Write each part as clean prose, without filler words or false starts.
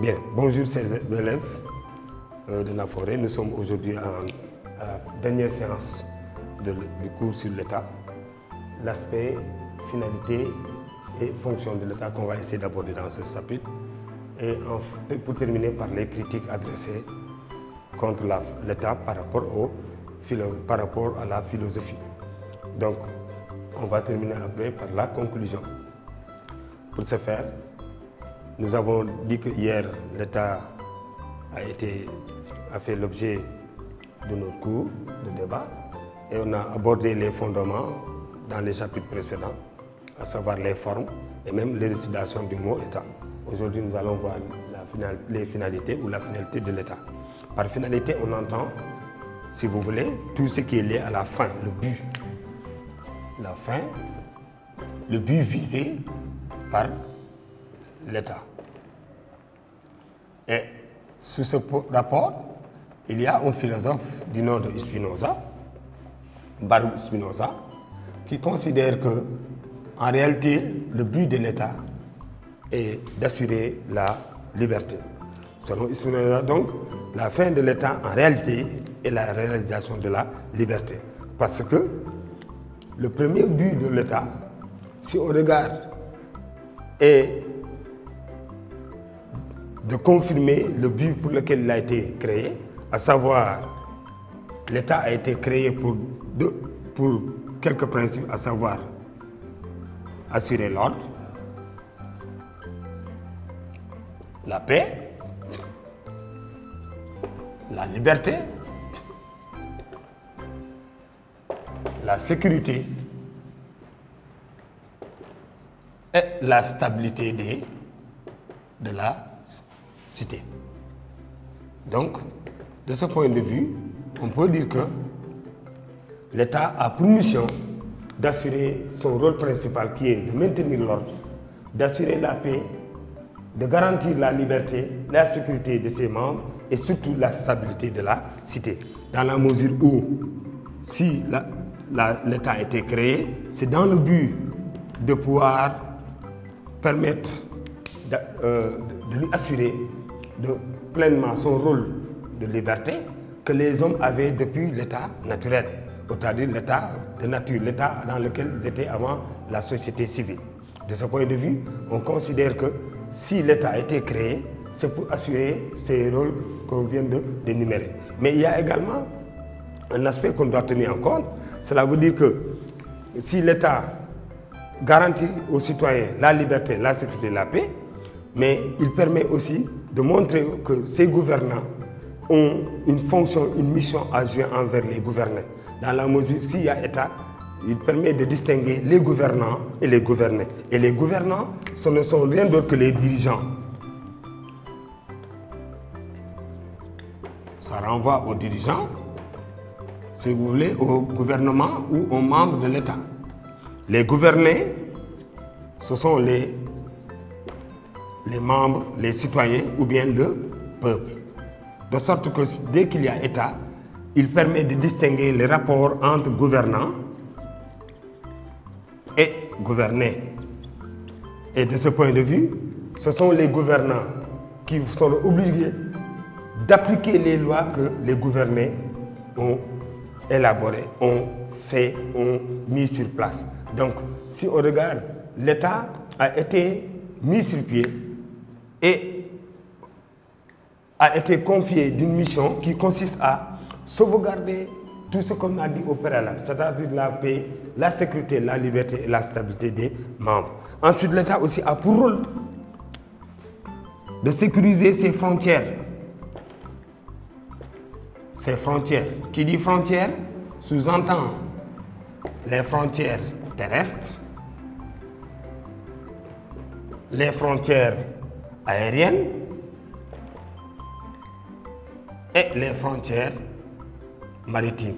Bien, bonjour chers élèves de la forêt. Nous sommes aujourd'hui à la dernière séance du cours sur l'État, l'aspect, finalité et fonction de l'État qu'on va essayer d'aborder dans ce chapitre. Et pour terminer par les critiques adressées contre l'État par rapport à la philosophie. Donc, on va terminer après par la conclusion. Pour ce faire, nous avons dit que hier, l'État a fait l'objet de notre cours de débat et on a abordé les fondements dans les chapitres précédents, à savoir les formes et même l'élucidation du mot État. Aujourd'hui, nous allons voir les finalités ou la finalité de l'État. Par finalité, on entend, si vous voulez, tout ce qui est lié à la fin, le but. La fin, le but visé par l'État. Et sous ce rapport, il y a un philosophe du nom de Spinoza, Baruch Spinoza, qui considère que, en réalité, le but de l'État est d'assurer la liberté. Selon Spinoza, donc, la fin de l'État, en réalité, est la réalisation de la liberté. Parce que le premier but de l'État, si on regarde, est de confirmer le but pour lequel il a été créé, à savoir, l'État a été créé pour quelques principes, à savoir assurer l'ordre, la paix, la liberté, la sécurité et la stabilité de la cité. Donc, de ce point de vue, on peut dire que l'État a pour mission d'assurer son rôle principal qui est de maintenir l'ordre, d'assurer la paix, de garantir la liberté, la sécurité de ses membres et surtout la stabilité de la cité. Dans la mesure où, si l'État a été créé, c'est dans le but de pouvoir permettre de lui assurer pleinement son rôle de liberté que les hommes avaient depuis l'état naturel, c'est-à-dire l'état de nature, l'état dans lequel ils étaient avant la société civile. De ce point de vue, on considère que si l'État a été créé, c'est pour assurer ces rôles qu'on vient d'énumérer. Mais il y a également un aspect qu'on doit tenir en compte. Cela veut dire que si l'État garantit aux citoyens la liberté, la sécurité, la paix, mais il permet aussi de montrer que ces gouvernants ont une fonction, une mission à jouer envers les gouvernés. Dans la mesure s'il y a État, il permet de distinguer les gouvernants et les gouvernés. Et les gouvernants, ce ne sont rien d'autre que les dirigeants. Ça renvoie aux dirigeants, si vous voulez, au gouvernement ou aux membres de l'État. Les gouvernés, ce sont les membres, les citoyens ou bien le peuple. De sorte que dès qu'il y a État, il permet de distinguer les rapports entre gouvernants et gouvernés. Et de ce point de vue, ce sont les gouvernants qui sont obligés d'appliquer les lois que les gouvernés ont élaborées, ont fait, ont mis sur place. Donc, si on regarde, l'État a été mis sur pied et a été confié d'une mission qui consiste à sauvegarder tout ce qu'on a dit au préalable, c'est-à-dire la paix, la sécurité, la liberté et la stabilité des membres. Ensuite, l'État aussi a pour rôle de sécuriser ses frontières. Ses frontières. Qui dit frontières sous-entend les frontières terrestres, les frontières aériennes et les frontières maritimes.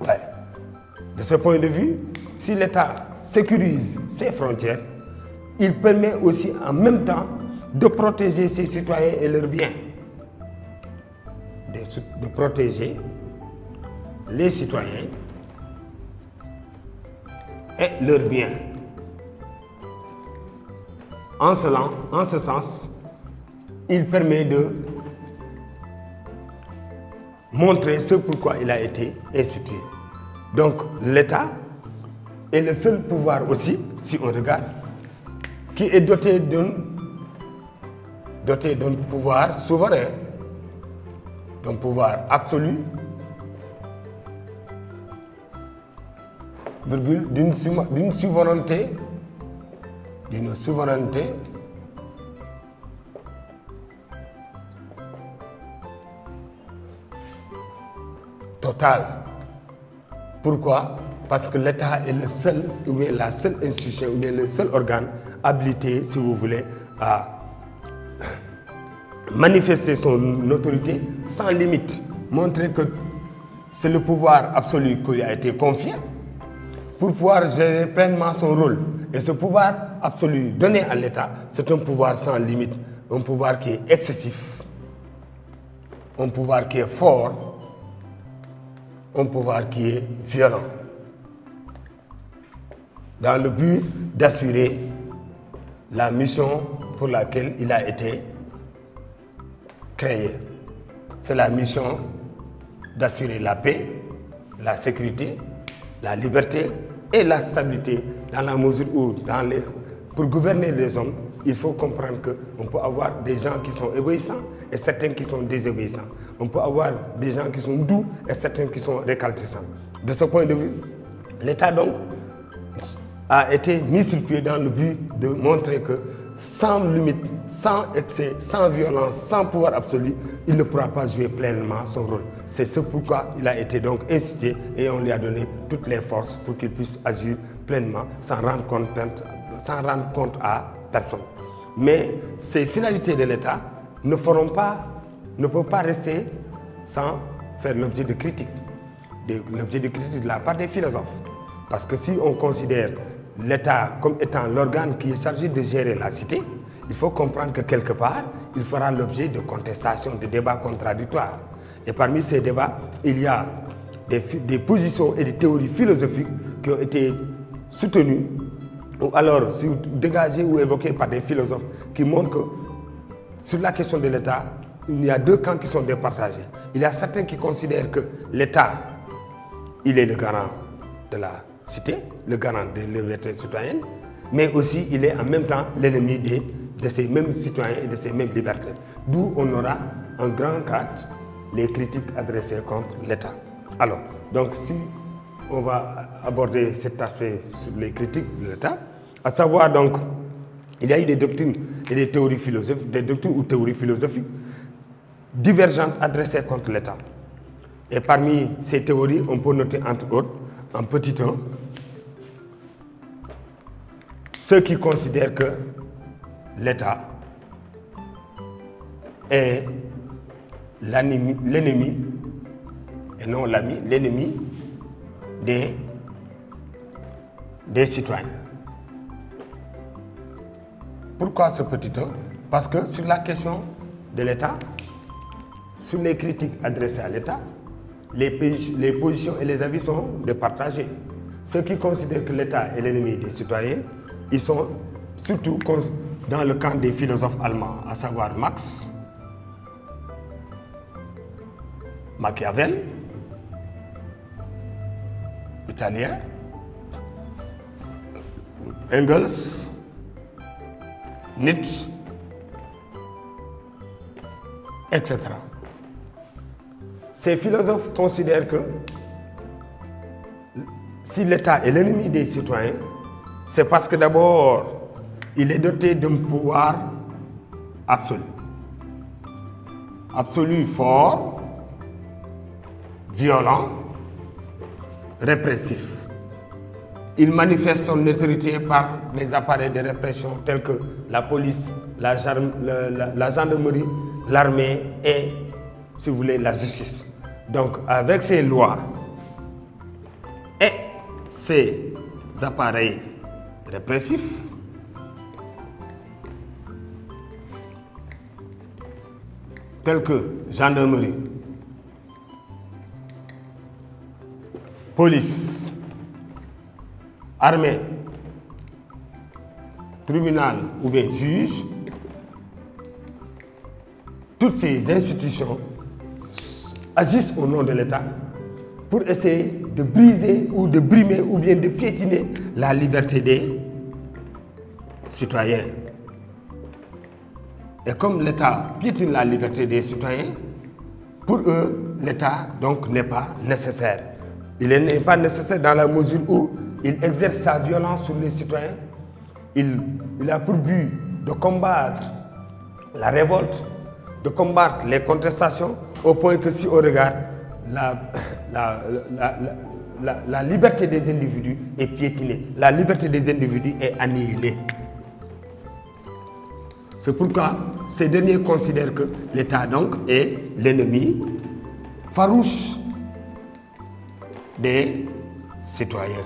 Ouais. De ce point de vue, si l'État sécurise ses frontières, il permet aussi en même temps de protéger ses citoyens et leurs biens. De protéger les citoyens et leurs biens. En ce sens, il permet de montrer ce pourquoi il a été institué. Donc l'État est le seul pouvoir aussi, si on regarde, qui est doté d'un pouvoir souverain, d'un pouvoir absolu, virgule, d'une souveraineté totale. Pourquoi? Parce que l'État est le seul, ou bien la seule institution, ou bien le seul organe habilité, si vous voulez, à manifester son autorité sans limite, montrer que c'est le pouvoir absolu qui lui a été confié pour pouvoir gérer pleinement son rôle. Et ce pouvoir absolu donné à l'État, c'est un pouvoir sans limite, un pouvoir qui est excessif, un pouvoir qui est fort, un pouvoir qui est violent, dans le but d'assurer la mission pour laquelle il a été créé. C'est la mission d'assurer la paix, la sécurité, la liberté et la stabilité, dans la mesure où, pour gouverner les hommes, il faut comprendre qu'on peut avoir des gens qui sont obéissants et certains qui sont désobéissants. On peut avoir des gens qui sont doux et certains qui sont récalcitrants. De ce point de vue, l'État donc a été mis sur pied dans le but de montrer que sans limite, sans excès, sans violence, sans pouvoir absolu, il ne pourra pas jouer pleinement son rôle. C'est ce pourquoi il a été donc institué et on lui a donné toutes les forces pour qu'il puisse agir pleinement sans rendre compte à personne. Mais ces finalités de l'État ne peuvent pas rester sans faire l'objet de critiques. L'objet de critiques de la part des philosophes. Parce que si on considère l'État comme étant l'organe qui est chargé de gérer la cité, il faut comprendre que quelque part, il fera l'objet de contestations, de débats contradictoires. Et parmi ces débats, il y a des positions et des théories philosophiques qui ont été soutenues, ou alors dégagées ou évoquées par des philosophes qui montrent que sur la question de l'État, il y a deux camps qui sont départagés. Il y a certains qui considèrent que l'État, il est le garant de la cité, le garant des libertés citoyennes, mais aussi il est en même temps l'ennemi de ces mêmes citoyens et de ces mêmes libertés. D'où on aura en grand cadre les critiques adressées contre l'État. Alors, donc si on va aborder cet aspect sur les critiques de l'État, à savoir donc, il y a eu des doctrines et des théories philosophiques, des doctrines ou théories philosophiques divergentes adressées contre l'État. Et parmi ces théories, on peut noter entre autres, en petit 1, ceux qui considèrent que l'État est l'ennemi, et non l'ami, l'ennemi des citoyens. Pourquoi ce petit 1? Parce que sur la question de l'État, sur les critiques adressées à l'État, les positions et les avis sont départagés. Ceux qui considèrent que l'État est l'ennemi des citoyens, ils sont surtout dans le camp des philosophes allemands, à savoir Marx, Machiavel, italien, Engels, Nietzsche, etc. Ces philosophes considèrent que si l'État est l'ennemi des citoyens, c'est parce que d'abord, il est doté d'un pouvoir absolu. Absolu fort, violent, répressif. Il manifeste son autorité par les appareils de répression tels que la police, la gendarmerie, l'armée et, si vous voulez, la justice. Donc, avec ces lois et ces appareils répressifs, tels que gendarmerie, police, armée tribunal ou bien juge, toutes ces institutions agissent au nom de l'État pour essayer de briser ou de brimer ou bien de piétiner la liberté des citoyens. Et comme l'État piétine la liberté des citoyens, pour eux, l'État donc n'est pas nécessaire. Il n'est pas nécessaire dans la mesure où il exerce sa violence sur les citoyens. Il a pour but de combattre la révolte, de combattre les contestations, au point que si on regarde la liberté des individus est piétinée, la liberté des individus est annihilée. C'est pourquoi ces derniers considèrent que l'État donc est l'ennemi farouche des citoyens.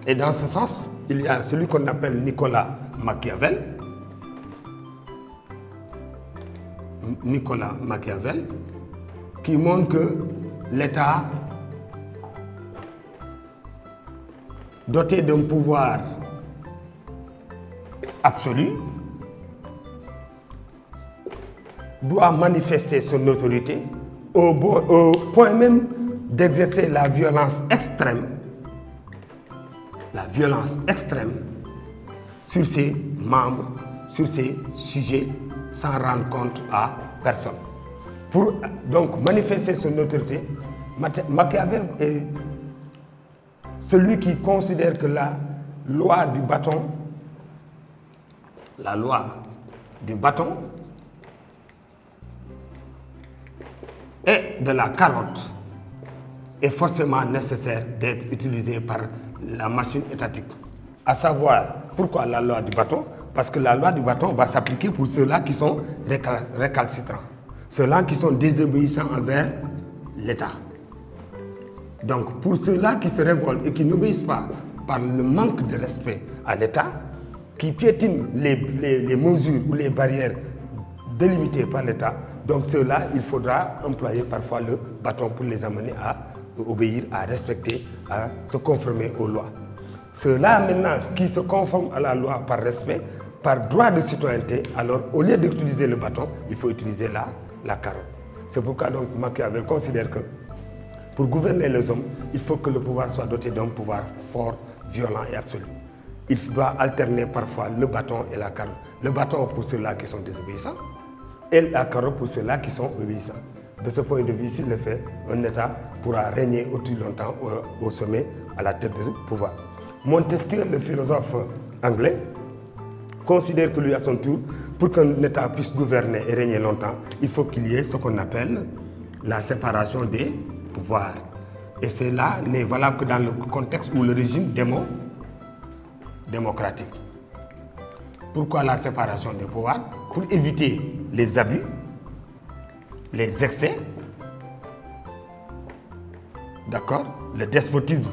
Et dans ce sens, il y a celui qu'on appelle Nicolas Machiavel. Nicolas Machiavel, qui montre que l'État, doté d'un pouvoir absolu, doit manifester son autorité au point même d'exercer la violence extrême sur ses membres, sur ses sujets, sans rendre compte à personne. Pour donc manifester son autorité, Machiavel est celui qui considère que la loi du bâton et de la carotte est forcément nécessaire d'être utilisée par la machine étatique. À savoir, pourquoi la loi du bâton? Parce que la loi du bâton va s'appliquer pour ceux-là qui sont récalcitrants, ceux-là qui sont désobéissants envers l'État. Donc, pour ceux-là qui se révoltent et qui n'obéissent pas par le manque de respect à l'État, qui piétinent les mesures ou les barrières délimitées par l'État, donc ceux-là, il faudra employer parfois le bâton pour les amener à obéir, à respecter, à se conformer aux lois. Ceux-là maintenant qui se conforment à la loi par respect, par droit de citoyenneté, alors au lieu d'utiliser le bâton, il faut utiliser la carotte. C'est pourquoi donc Machiavel considère que pour gouverner les hommes, il faut que le pouvoir soit doté d'un pouvoir fort, violent et absolu. Il doit alterner parfois le bâton et la carotte. Le bâton pour ceux-là qui sont désobéissants et la carotte pour ceux-là qui sont obéissants. De ce point de vue, s'il le fait, un État pourra régner aussi longtemps au sommet, à la tête du pouvoir. Montesquieu, le philosophe anglais, considère que lui, à son tour, pour qu'un État puisse gouverner et régner longtemps, il faut qu'il y ait ce qu'on appelle la séparation des pouvoirs. Et cela n'est valable que dans le contexte où le régime démocratique. Pourquoi la séparation des pouvoirs? Pour éviter les abus, les excès, d'accord, le despotisme.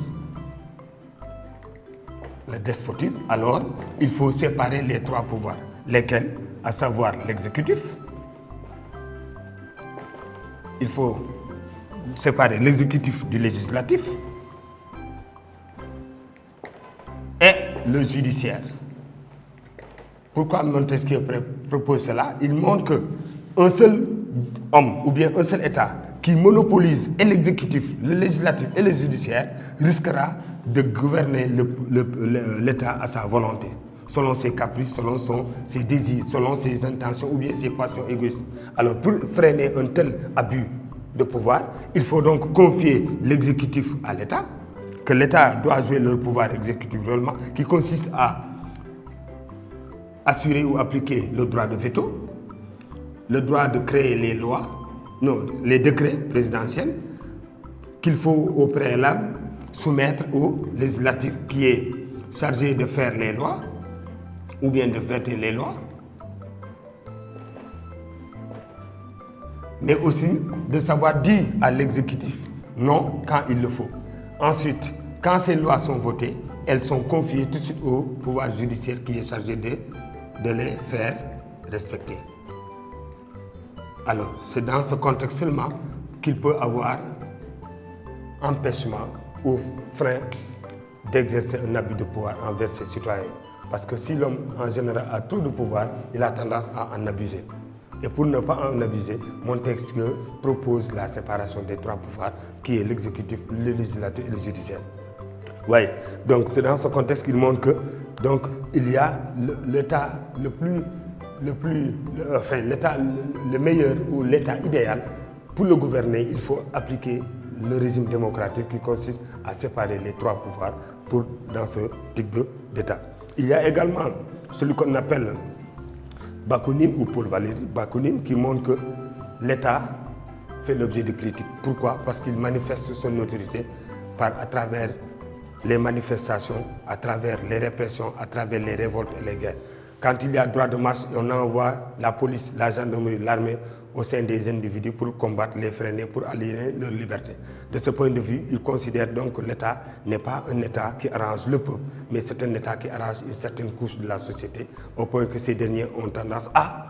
Alors il faut séparer les trois pouvoirs, lesquels, à savoir l'exécutif. Il faut séparer l'exécutif du législatif et le judiciaire. Pourquoi Montesquieu propose cela? Il montre qu'un seul homme ou bien un seul État qui monopolise et l'exécutif, le législatif et le judiciaire risquera de gouverner l'État à sa volonté, selon ses caprices, selon ses désirs, selon ses intentions ou bien ses passions égoïstes. Alors pour freiner un tel abus de pouvoir, il faut donc confier l'exécutif à l'État, que l'État doit jouer leur pouvoir exécutif réellement, qui consiste à assurer ou appliquer le droit de veto, le droit de créer les lois, non, les décrets présidentiels, qu'il faut au préalable soumettre au législatif qui est chargé de faire les lois ou bien de voter les lois, mais aussi de savoir dire à l'exécutif non quand il le faut. Ensuite, quand ces lois sont votées, elles sont confiées tout de suite au pouvoir judiciaire qui est chargé de les faire respecter. Alors, c'est dans ce contexte seulement qu'il peut avoir empêchement ou frein d'exercer un abus de pouvoir envers ses citoyens. Parce que si l'homme, en général, a trop de pouvoir, il a tendance à en abuser. Et pour ne pas en abuser, Montesquieu propose la séparation des trois pouvoirs, qui est l'exécutif, le législatif et le judiciaire. Oui, donc c'est dans ce contexte qu'il montre que donc, il y a l'État le meilleur ou l'État idéal. Pour le gouverner, il faut appliquer le régime démocratique qui consiste à séparer les trois pouvoirs dans ce type d'État. Il y a également celui qu'on appelle Bakounine ou Paul Valéry Bakounine qui montre que l'État fait l'objet de critiques. Pourquoi? Parce qu'il manifeste son autorité à travers les manifestations, à travers les répressions, à travers les révoltes et les guerres. Quand il y a droit de marche, on envoie la police, la gendarmerie, l'armée au sein des individus pour combattre, les freiner, pour aliéner leur liberté. De ce point de vue, il considère donc que l'État n'est pas un État qui arrange le peuple, mais c'est un État qui arrange une certaine couche de la société, au point que ces derniers ont tendance à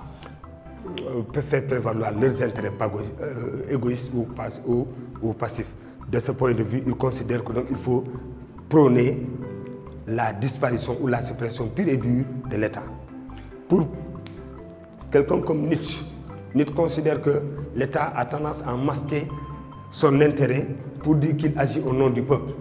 faire prévaloir leurs intérêts égoïstes ou passifs. De ce point de vue, il considère qu'il faut prôner la disparition ou la suppression pure et dure de l'État. Pour quelqu'un comme Nietzsche, Nietzsche considère que l'État a tendance à masquer son intérêt pour dire qu'il agit au nom du peuple.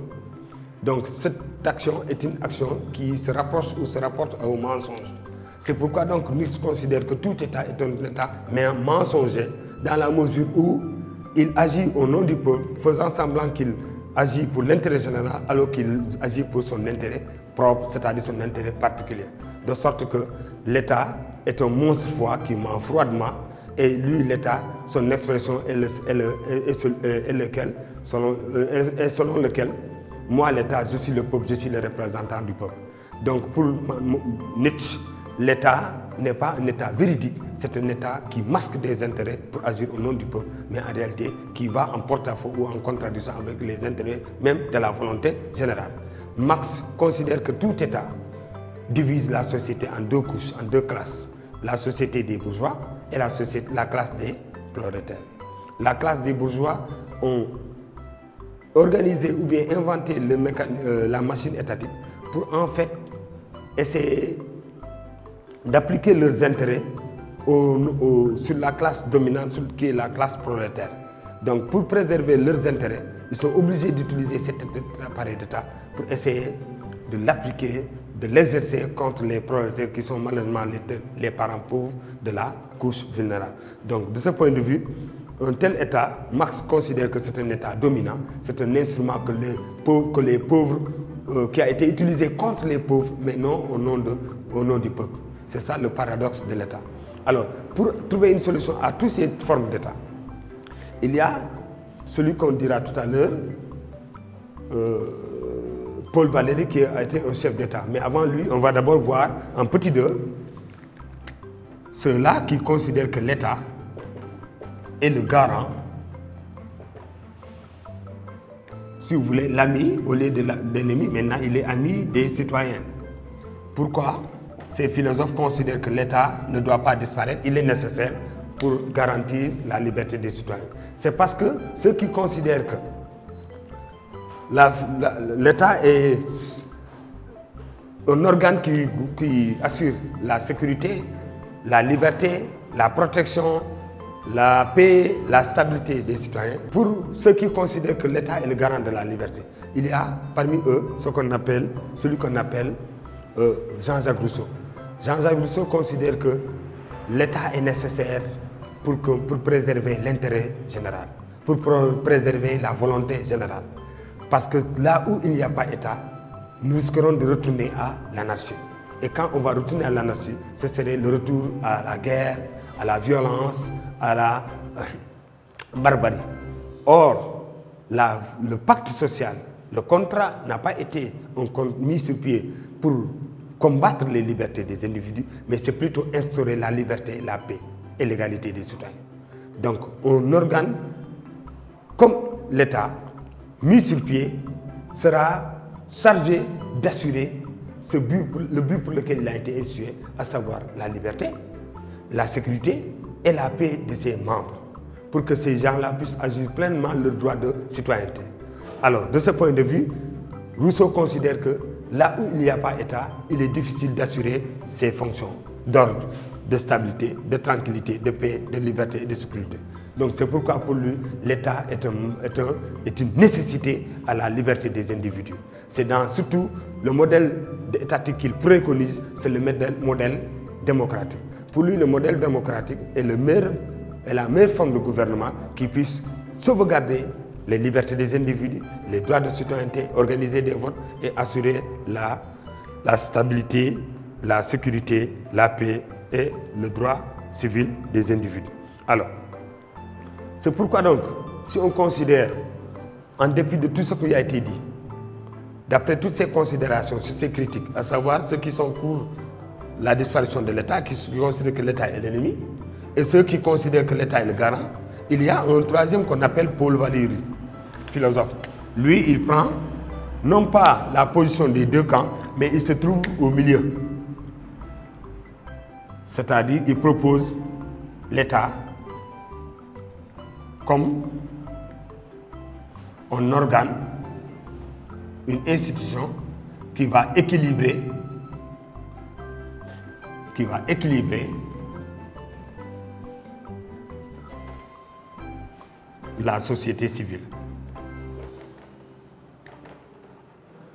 Donc cette action est une action qui se rapproche ou se rapporte au mensonge. C'est pourquoi donc Nietzsche considère que tout État est un État mais un mensonger dans la mesure où il agit au nom du peuple, faisant semblant qu'il agit pour l'intérêt général alors qu'il agit pour son intérêt propre, c'est-à-dire son intérêt particulier. De sorte que l'État est un monstre froid qui ment froidement et lui, l'État, son expression est selon lequel moi, l'État, je suis le peuple, je suis le représentant du peuple. Donc pour Nietzsche, l'État n'est pas un État véridique, c'est un État qui masque des intérêts pour agir au nom du peuple, mais en réalité qui va en porte-à-faux ou en contradiction avec les intérêts même de la volonté générale. Marx considère que tout État divise la société en deux couches, en deux classes. La société des bourgeois et la classe des prolétaires. La classe des bourgeois ont organisé ou bien inventé la machine étatique pour en fait essayer d'appliquer leurs intérêts sur la classe dominante qui est la classe prolétaire. Donc pour préserver leurs intérêts, ils sont obligés d'utiliser cet appareil d'État pour essayer de l'appliquer, de l'exercer contre les prolétaires qui sont malheureusement les parents pauvres de la couche vulnérable. Donc de ce point de vue, un tel État, Marx considère que c'est un État dominant, c'est un instrument que les pauvres, qui a été utilisé contre les pauvres, mais non au nom du peuple. C'est ça le paradoxe de l'État. Alors, pour trouver une solution à toutes ces formes d'État, il y a celui qu'on dira tout à l'heure, Paul Valéry, qui a été un chef d'État. Mais avant lui, on va d'abord voir en petit 2 ceux-là qui considèrent que l'État est le garant, si vous voulez, l'ami au lieu de l'ennemi. Maintenant, il est ami des citoyens. Pourquoi? Ces philosophes considèrent que l'État ne doit pas disparaître, il est nécessaire pour garantir la liberté des citoyens. C'est parce que ceux qui considèrent que l'État est un organe qui assure la sécurité, la liberté, la protection, la paix, la stabilité des citoyens. Pour ceux qui considèrent que l'État est le garant de la liberté, il y a parmi eux celui qu'on appelle Jean-Jacques Rousseau. Jean-Jacques Rousseau considère que l'État est nécessaire pour préserver l'intérêt général, pour préserver la volonté générale. Parce que là où il n'y a pas d'État, nous risquerons de retourner à l'anarchie. Et quand on va retourner à l'anarchie, ce serait le retour à la guerre, à la violence, à la barbarie. Or, le pacte social, le contrat n'a pas été mis sur pied pour combattre les libertés des individus, mais c'est plutôt instaurer la liberté, la paix et l'égalité des citoyens. Donc, un organe comme l'État, mis sur pied, sera chargé d'assurer le but pour lequel il a été institué, à savoir la liberté, la sécurité et la paix de ses membres, pour que ces gens-là puissent agir pleinement leur droit de citoyenneté. Alors, de ce point de vue, Rousseau considère que là où il n'y a pas État, il est difficile d'assurer ses fonctions d'ordre, de stabilité, de tranquillité, de paix, de liberté et de sécurité. Donc c'est pourquoi pour lui, l'État est une nécessité à la liberté des individus. C'est dans surtout le modèle étatique qu'il préconise, c'est le modèle démocratique. Pour lui, le modèle démocratique est la meilleure forme de gouvernement qui puisse sauvegarder les libertés des individus, les droits de citoyenneté, organiser des votes et assurer la stabilité, la sécurité, la paix et le droit civil des individus. Alors, c'est pourquoi donc, si on considère, en dépit de tout ce qui a été dit, d'après toutes ces considérations sur ces critiques, à savoir ceux qui sont pour la disparition de l'État, qui considèrent que l'État est l'ennemi, et ceux qui considèrent que l'État est le garant, il y a un troisième qu'on appelle Paul Valéry, philosophe. Lui, il prend non pas la position des deux camps, mais il se trouve au milieu. C'est-à-dire, il propose l'État comme un organe, une institution qui va équilibrer la société civile.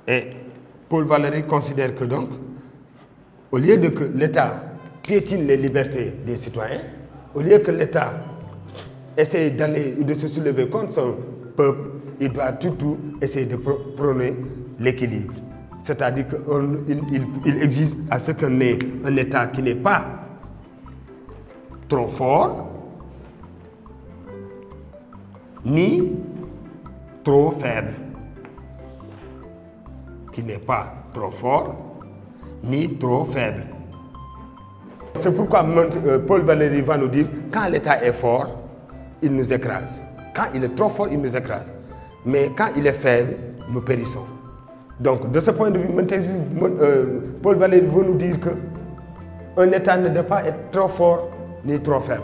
Et Paul Valéry considère que donc, au lieu de que l'État piétine les libertés des citoyens, au lieu que l'État essaye d'aller ou de se soulever contre son peuple, il doit tout essayer de prôner l'équilibre. C'est-à-dire qu'il exige à ce qu'on ait un État qui n'est pas trop fort, ni trop faible. Qui n'est pas trop fort, ni trop faible. C'est pourquoi Paul Valéry va nous dire, quand l'État est fort, il nous écrase. Quand il est trop fort, il nous écrase. Mais quand il est faible, nous périssons. Donc, de ce point de vue, Paul Valéry veut nous dire qu'un État ne doit pas être trop fort ni trop faible.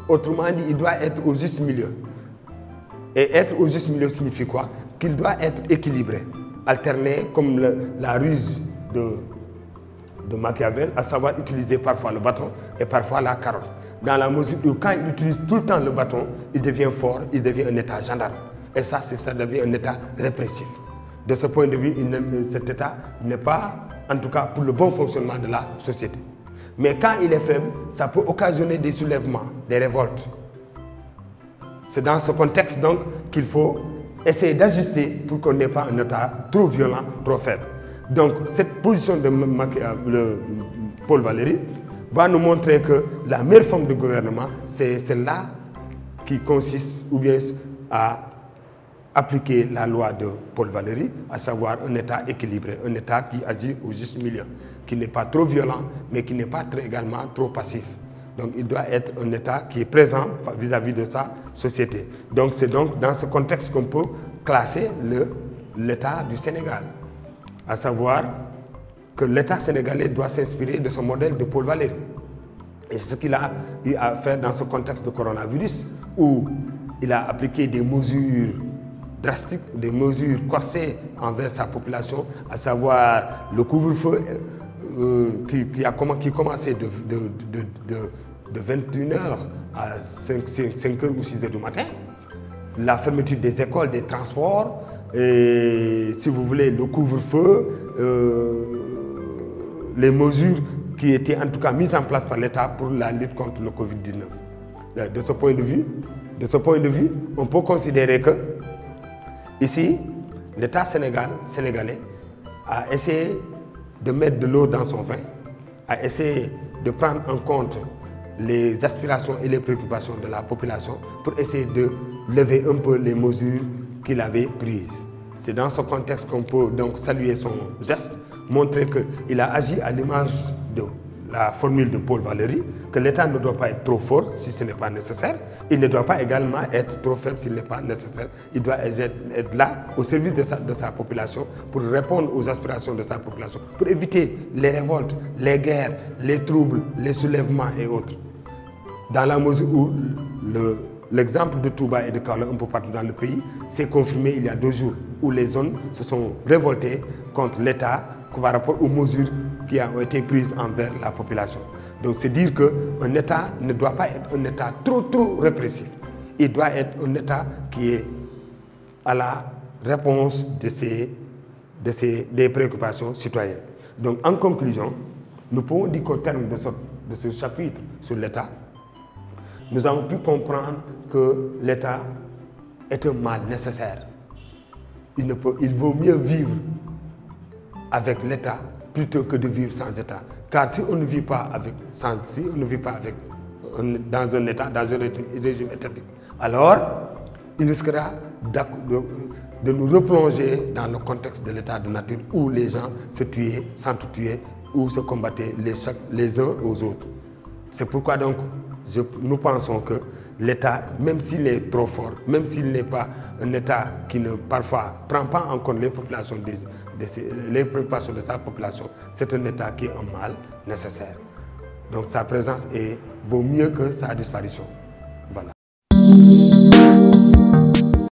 Autrement dit, il doit être au juste milieu. Et être au juste milieu signifie quoi? Qu'il doit être équilibré, alterné comme la ruse de Machiavel, à savoir utiliser parfois le bâton et parfois la carotte. Dans la mesure où quand il utilise tout le temps le bâton, il devient fort, il devient un État gendarme. Et ça devient un État répressif. De ce point de vue, cet État n'est pas, en tout cas, pour le bon fonctionnement de la société. Mais quand il est faible, ça peut occasionner des soulèvements, des révoltes. C'est dans ce contexte donc qu'il faut essayer d'ajuster pour qu'on n'ait pas un État trop violent, trop faible. Donc cette position de Paul Valéry va nous montrer que la meilleure forme de gouvernement, c'est celle-là qui consiste ou bien à appliquer la loi de Paul Valéry, à savoir un État équilibré, un État qui agit au juste milieu, qui n'est pas trop violent, mais qui n'est pas également trop passif. Donc il doit être un État qui est présent vis-à-vis de sa société. Donc c'est donc dans ce contexte qu'on peut classer l'État du Sénégal. À savoir que l'État sénégalais doit s'inspirer de ce modèle de Paul Valéry. Et c'est ce qu'il a eu à faire dans ce contexte de coronavirus, où il a appliqué des mesures drastiques, des mesures corsées envers sa population, à savoir le couvre-feu qui commençait de 21h à 5h ou 6h du matin, la fermeture des écoles, des transports, et si vous voulez, le couvre-feu, les mesures qui étaient en tout cas mises en place par l'État pour la lutte contre le Covid-19. De ce point de vue, on peut considérer que ici, l'État sénégalais a essayé de mettre de l'eau dans son vin, a essayé de prendre en compte les aspirations et les préoccupations de la population pour essayer de lever un peu les mesures qu'il avait prises. C'est dans ce contexte qu'on peut donc saluer son geste, montrer qu'il a agi à l'image de la formule de Paul Valéry, que l'État ne doit pas être trop fort si ce n'est pas nécessaire, il ne doit pas également être trop faible s'il n'est pas nécessaire, il doit être là au service de sa population pour répondre aux aspirations de sa population, pour éviter les révoltes, les guerres, les troubles, les soulèvements et autres. Dans la mesure où l'exemple de Touba et de Kaolack un peu partout dans le pays s'est confirmé il y a 2 jours, où les zones se sont révoltées contre l'État par rapport aux mesures qui ont été prises envers la population. Donc c'est dire qu'un État ne doit pas être un État trop répressif. Il doit être un État qui est à la réponse des préoccupations citoyennes. Donc en conclusion, nous pouvons dire qu'au terme de ce chapitre sur l'État, nous avons pu comprendre que l'État est un mal nécessaire. Il vaut mieux vivre avec l'État plutôt que de vivre sans État. Car si on ne vit pas dans un État, dans un régime étatique, alors il risquera de nous replonger dans le contexte de l'état de nature où les gens se tuaient, s'entretuaient ou se combattaient les uns aux autres. C'est pourquoi donc nous pensons que l'État, même s'il est trop fort, même s'il n'est pas un État qui ne parfois prend pas en compte les populations les préoccupations de sa population, c'est un État qui est un mal nécessaire. Donc sa présence vaut mieux que sa disparition. Voilà.